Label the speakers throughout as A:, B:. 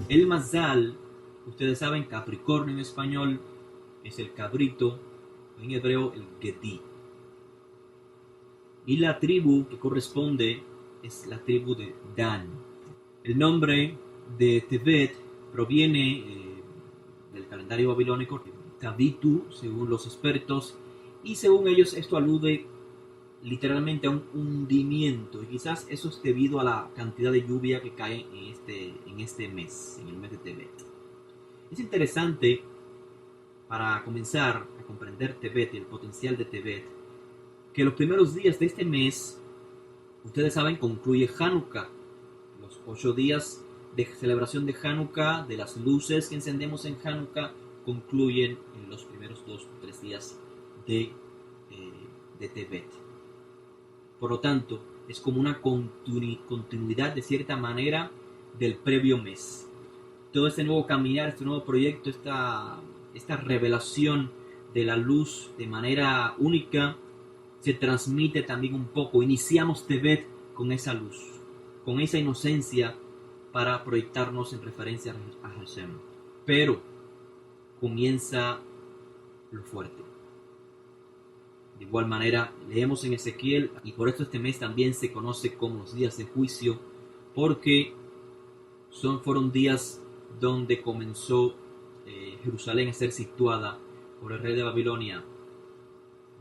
A: El Mazal, ustedes saben, Capricornio en español es el cabrito, en hebreo el Gedi. Y la tribu que corresponde es la tribu de Dan. El nombre de Tevet proviene del calendario babilónico, Tabitu, según los expertos, y según ellos esto alude literalmente a un hundimiento, y quizás eso es debido a la cantidad de lluvia que cae en este mes, en el mes de Tevet. Es interesante, para comenzar a comprender Tevet y el potencial de Tevet, que los primeros días de este mes, ustedes saben, concluye Hanukkah, los 8 días de celebración de Hanukkah, de las luces que encendemos en Hanukkah, concluyen en los primeros 2 o 3 días de Tevet. Por lo tanto, es como una continuidad de cierta manera del previo mes. Todo este nuevo caminar, este nuevo proyecto, esta revelación de la luz de manera única, se transmite también un poco. Iniciamos Tevet con esa luz, con esa inocencia para proyectarnos en referencia a Hashem. Pero comienza lo fuerte. De igual manera, leemos en Ezequiel, y por esto este mes también se conoce como los días de juicio, porque fueron días donde comenzó Jerusalén a ser situada por el rey de Babilonia.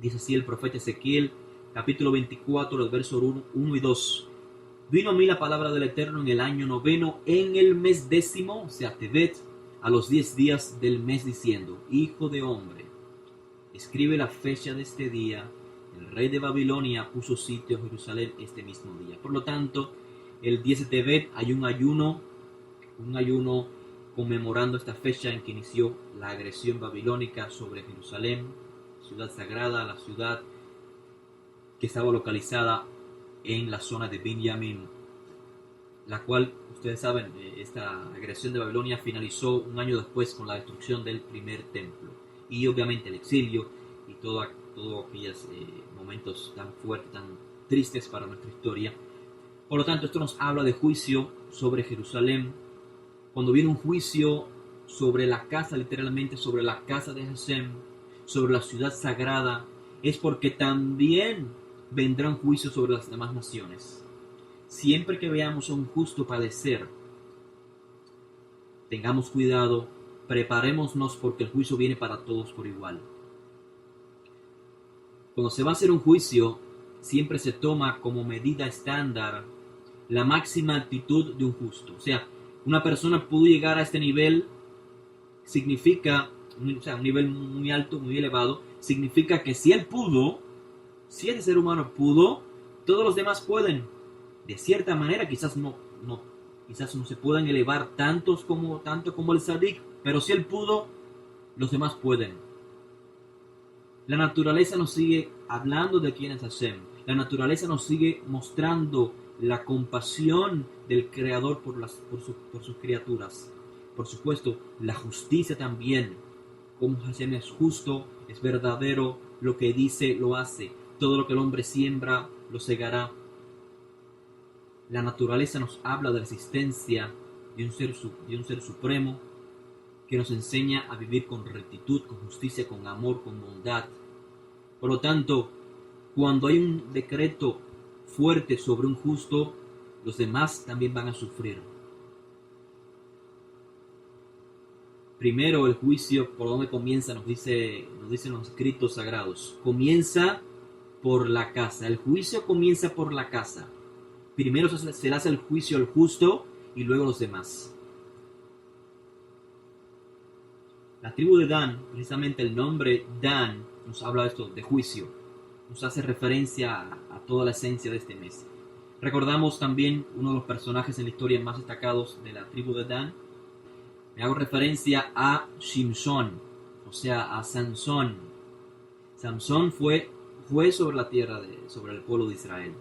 A: Dice así el profeta Ezequiel, capítulo 24, los versos 1 y 2. Vino a mí la palabra del Eterno en el año 9, en el mes 10, o sea, Tevet, a los 10 días del mes, diciendo: Hijo de hombre, escribe la fecha de este día. El rey de Babilonia puso sitio a Jerusalén este mismo día. Por lo tanto, el 10 de Tevet hay un ayuno conmemorando esta fecha en que inició la agresión babilónica sobre Jerusalén, ciudad sagrada, la ciudad que estaba localizada en la zona de Binyamin, la cual, ustedes saben, esta agresión de Babilonia finalizó un año después con la destrucción del primer templo, y obviamente el exilio y todos aquellos momentos tan fuertes, tan tristes para nuestra historia. Por lo tanto, esto nos habla de juicio sobre Jerusalén. Cuando viene un juicio sobre la casa, literalmente sobre la casa de Hashem, sobre la ciudad sagrada, es porque también vendrán juicios sobre las demás naciones. Siempre que veamos a un justo padecer, tengamos cuidado, preparémonos, porque el juicio viene para todos por igual. Cuando se va a hacer un juicio, siempre se toma como medida estándar la máxima actitud de un justo. O sea, una persona pudo llegar a este nivel, significa, o sea, un nivel muy alto, muy elevado, significa que si él pudo, si ese ser humano pudo, todos los demás pueden. De cierta manera, quizás no se puedan elevar tanto como el Sadik, pero si él pudo, los demás pueden. La naturaleza nos sigue hablando de quién es Hashem. La naturaleza nos sigue mostrando la compasión del Creador por sus criaturas. Por supuesto, la justicia también. Como Hashem es justo, es verdadero, lo que dice lo hace. Todo lo que el hombre siembra lo segará. La naturaleza nos habla de la existencia de un ser supremo que nos enseña a vivir con rectitud, con justicia, con amor, con bondad. Por lo tanto, cuando hay un decreto fuerte sobre un justo, los demás también van a sufrir. Primero, el juicio, ¿por dónde comienza? Nos dicen los escritos sagrados. Comienza por la casa. El juicio comienza por la casa. Primero se le hace el juicio al justo y luego los demás. La tribu de Dan, precisamente el nombre Dan, nos habla de esto, de juicio. Nos hace referencia a toda la esencia de este mes. Recordamos también uno de los personajes en la historia más destacados de la tribu de Dan. Me hago referencia a Shimshon, o sea, a Sansón. Sansón fue sobre la tierra, sobre el pueblo de Israel.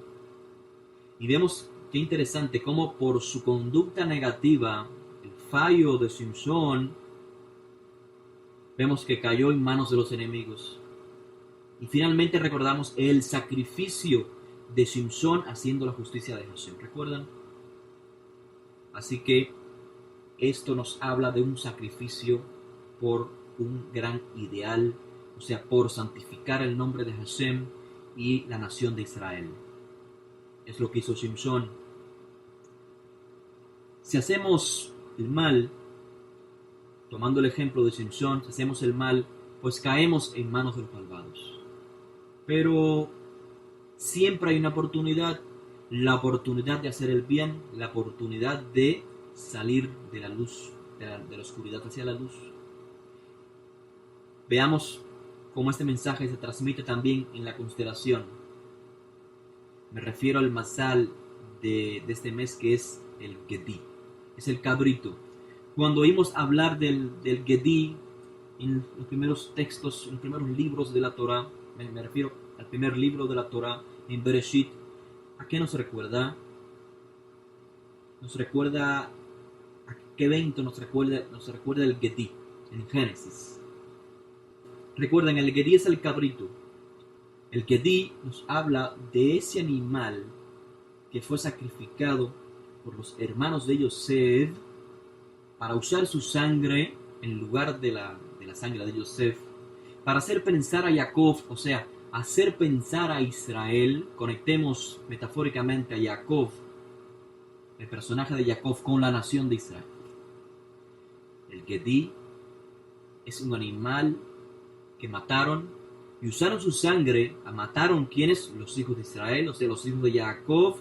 A: Y vemos qué interesante cómo por su conducta negativa, el fallo de Shimshon, vemos que cayó en manos de los enemigos. Y finalmente recordamos el sacrificio de Shimshon haciendo la justicia de Hashem. ¿Recuerdan? Así que esto nos habla de un sacrificio por un gran ideal, o sea, por santificar el nombre de Hashem y la nación de Israel. Es lo que hizo Shimshon. Si hacemos el mal, tomando el ejemplo de Shimshon, si hacemos el mal, pues caemos en manos de los malvados. Pero siempre hay una oportunidad, la oportunidad de hacer el bien, la oportunidad de salir de la luz, de la oscuridad hacia la luz. Veamos cómo este mensaje se transmite también en la constelación. Me refiero al masal de este mes, que es el Gedí, es el cabrito. Cuando oímos hablar del Gedí en los primeros textos, en los primeros libros de la Torah, me refiero al primer libro de la Torah, en Bereshit, ¿a qué nos recuerda? Nos recuerda, ¿a qué evento nos recuerda el Gedí en Génesis? Recuerden, el Gedí es el cabrito. El Gedí nos habla de ese animal que fue sacrificado por los hermanos de Yosef para usar su sangre en lugar de la sangre de Yosef, para hacer pensar a Jacob, o sea, hacer pensar a Israel. Conectemos metafóricamente a Jacob, el personaje de Jacob, con la nación de Israel. El Gedí es un animal que mataron y usaron su sangre. Mataron, ¿quiénes? Los hijos de Israel, o sea, los hijos de Jacob.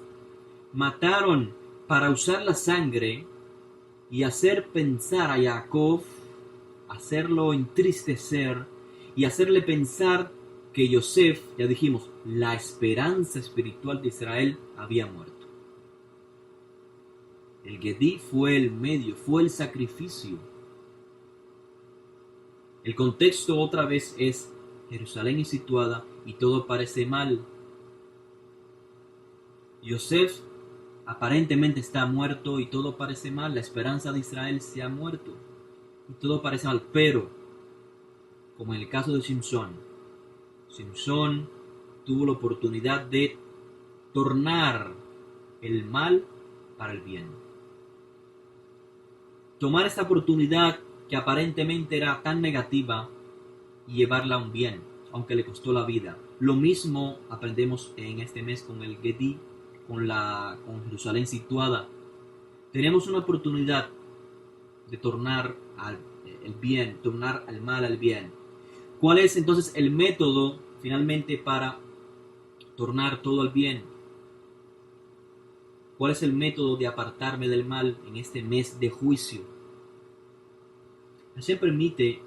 A: Mataron para usar la sangre y hacer pensar a Jacob, hacerlo entristecer y hacerle pensar que Yosef, ya dijimos, la esperanza espiritual de Israel, había muerto. El Gedí fue el medio, fue el sacrificio. El contexto otra vez es: Jerusalén es situada y todo parece mal. Yosef aparentemente está muerto y todo parece mal. La esperanza de Israel se ha muerto y todo parece mal. Pero, como en el caso de Shimshon tuvo la oportunidad de tornar el mal para el bien. Tomar esta oportunidad que aparentemente era tan negativa y llevarla a un bien, aunque le costó la vida. Lo mismo aprendemos en este mes con el Gedí, con Jerusalén situada. Tenemos una oportunidad de tornar el bien, tornar al mal al bien. ¿Cuál es entonces el método finalmente para tornar todo al bien? ¿Cuál es el método de apartarme del mal en este mes de juicio? Hashem permite,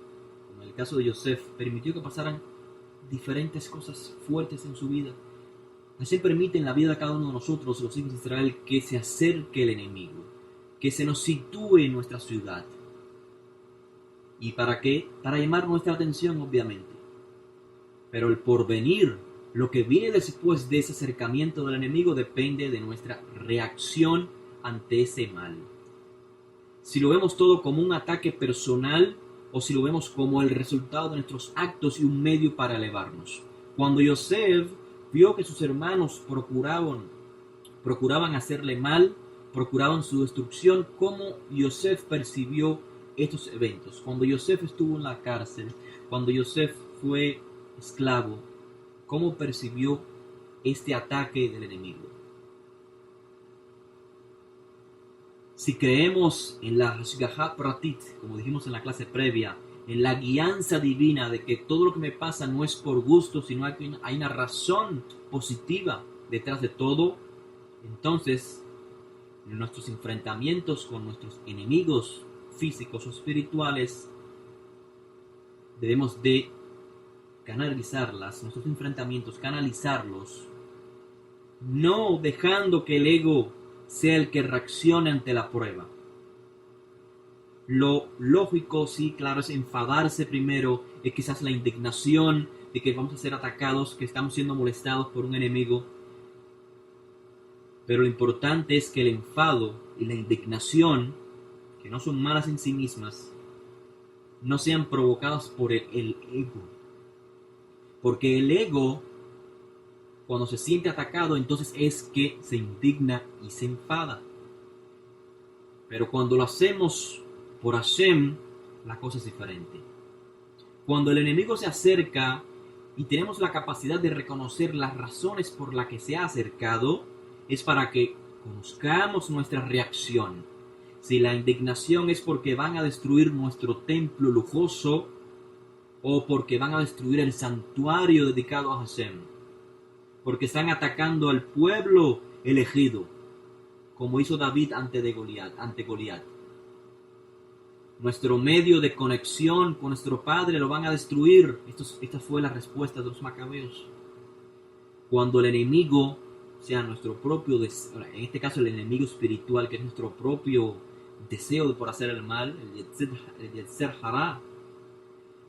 A: como en el caso de Yosef, permitió que pasaran diferentes cosas fuertes en su vida. Hashem permite en la vida de cada uno de nosotros, los hijos de Israel, que se acerque el enemigo, que se nos sitúe en nuestra ciudad. ¿Y para qué? Para llamar nuestra atención, obviamente. Pero el porvenir, lo que viene después de ese acercamiento del enemigo, depende de nuestra reacción ante ese mal. Si lo vemos todo como un ataque personal o si lo vemos como el resultado de nuestros actos y un medio para elevarnos. Cuando Yosef vio que sus hermanos procuraban hacerle mal, procuraban su destrucción, ¿cómo Yosef percibió estos eventos? Cuando Yosef estuvo en la cárcel, cuando Yosef fue esclavo, ¿cómo percibió este ataque del enemigo? Si creemos en la Hashgaha Pratit, como dijimos en la clase previa, en la guianza divina de que todo lo que me pasa no es por gusto, sino hay una razón positiva detrás de todo, entonces en nuestros enfrentamientos con nuestros enemigos físicos o espirituales debemos de canalizarlas, nuestros enfrentamientos, canalizarlos, no dejando que el ego sea el que reaccione ante la prueba. Lo lógico, sí, claro, es enfadarse primero, es quizás la indignación de que vamos a ser atacados, que estamos siendo molestados por un enemigo. Pero lo importante es que el enfado y la indignación, que no son malas en sí mismas, no sean provocadas por el ego. Porque el ego, cuando se siente atacado, entonces es que se indigna y se enfada. Pero cuando lo hacemos por Hashem, la cosa es diferente. Cuando el enemigo se acerca y tenemos la capacidad de reconocer las razones por las que se ha acercado, es para que conozcamos nuestra reacción. Si la indignación es porque van a destruir nuestro templo lujoso o porque van a destruir el santuario dedicado a Hashem, porque están atacando al pueblo elegido, como hizo David ante Goliat. Nuestro medio de conexión con nuestro Padre lo van a destruir. Esta fue la respuesta de los macabeos. Cuando el enemigo, o sea, nuestro propio deseo, en este caso el enemigo espiritual, que es nuestro propio deseo por hacer el mal, el Yetzer Hará,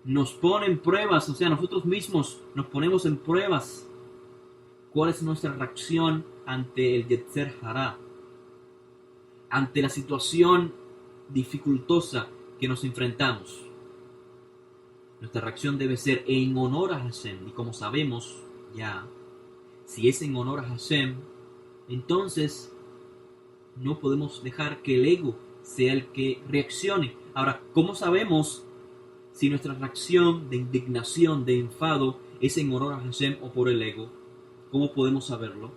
A: nos pone en pruebas, o sea, nosotros mismos nos ponemos en pruebas. ¿Cuál es nuestra reacción ante el Yetzer Hará? Ante la situación dificultosa que nos enfrentamos. Nuestra reacción debe ser en honor a Hashem. Y como sabemos ya, si es en honor a Hashem, entonces no podemos dejar que el ego sea el que reaccione. Ahora, ¿cómo sabemos si nuestra reacción de indignación, de enfado, es en honor a Hashem o por el ego? ¿Cómo podemos saberlo?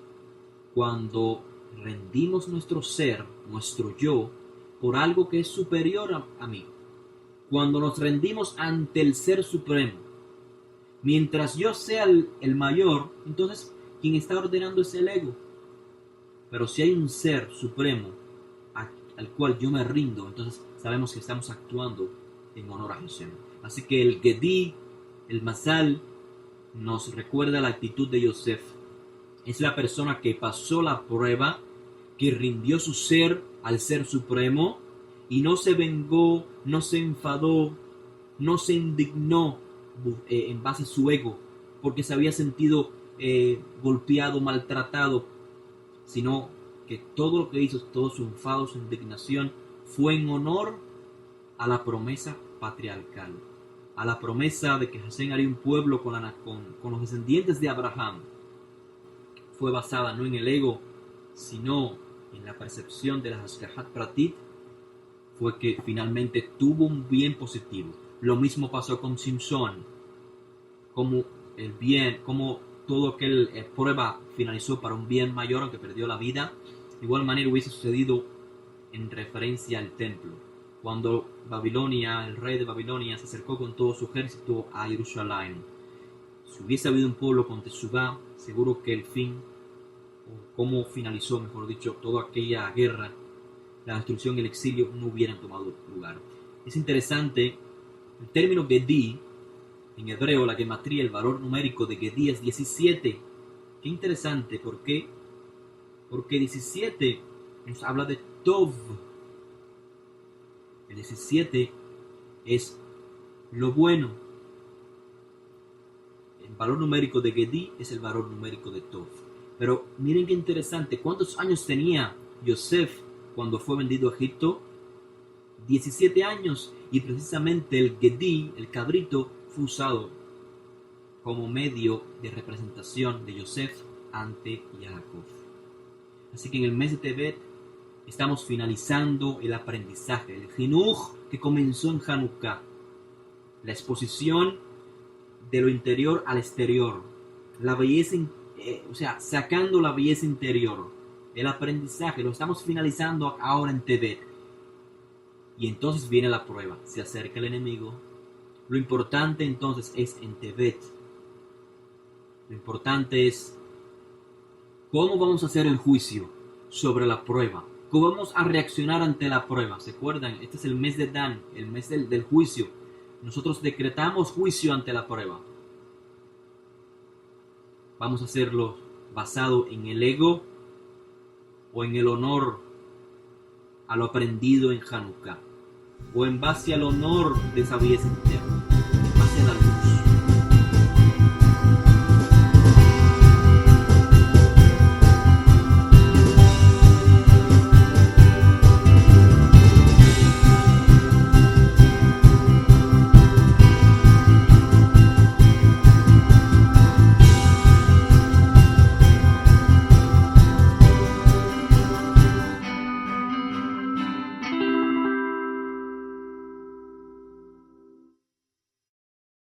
A: Cuando rendimos nuestro ser, nuestro yo, por algo que es superior a mí. Cuando nos rendimos ante el Ser Supremo. Mientras yo sea el mayor, entonces quien está ordenando es el ego. Pero si hay un Ser Supremo al cual yo me rindo, entonces sabemos que estamos actuando en honor a Hashem. Así que el Gedí, el Mazal, nos recuerda la actitud de Yosef. Es la persona que pasó la prueba, que rindió su ser al Ser Supremo y no se vengó, no se enfadó, no se indignó en base a su ego, porque se había sentido golpeado, maltratado, sino que todo lo que hizo, todo su enfado, su indignación, fue en honor a la promesa patriarcal, a la promesa de que Hashem haría un pueblo con los descendientes de Abraham. Fue basada no en el ego, sino en la percepción de la Hashgahat Pratit, fue que finalmente tuvo un bien positivo. Lo mismo pasó con Simson, como todo aquel prueba finalizó para un bien mayor, aunque perdió la vida. De igual manera hubiese sucedido en referencia al templo, cuando Babilonia, el rey de Babilonia, se acercó con todo su ejército a Jerusalén. Si hubiese habido un pueblo con Teshuvá, seguro que el fin, o cómo finalizó, mejor dicho, toda aquella guerra, la destrucción y el exilio no hubieran tomado lugar. Es interesante, el término Gedí, en hebreo, la gematría, el valor numérico de Gedí es 17. Qué interesante, ¿por qué? Porque 17 nos habla de Tov. El 17 es lo bueno. El valor numérico de Gedí es el valor numérico de Tov. Pero miren qué interesante, ¿cuántos años tenía Yosef cuando fue vendido a Egipto? 17 años, y precisamente el Gedí, el cabrito, fue usado como medio de representación de Yosef ante Jacob. Así que en el mes de Tevet estamos finalizando el aprendizaje, el Jinuj que comenzó en Hanukkah, la exposición de lo interior al exterior, la belleza, sacando la belleza interior, el aprendizaje, lo estamos finalizando ahora en Tevet. Y entonces viene la prueba, se acerca el enemigo. Lo importante entonces es en Tevet. Lo importante es cómo vamos a hacer el juicio sobre la prueba. ¿Cómo vamos a reaccionar ante la prueba? ¿Se acuerdan? Este es el mes de Dan, el mes del juicio. Nosotros decretamos juicio ante la prueba. ¿Vamos a hacerlo basado en el ego o en el honor a lo aprendido en Hanukkah? ¿O en base al honor de esa belleza interna? En base a la luz.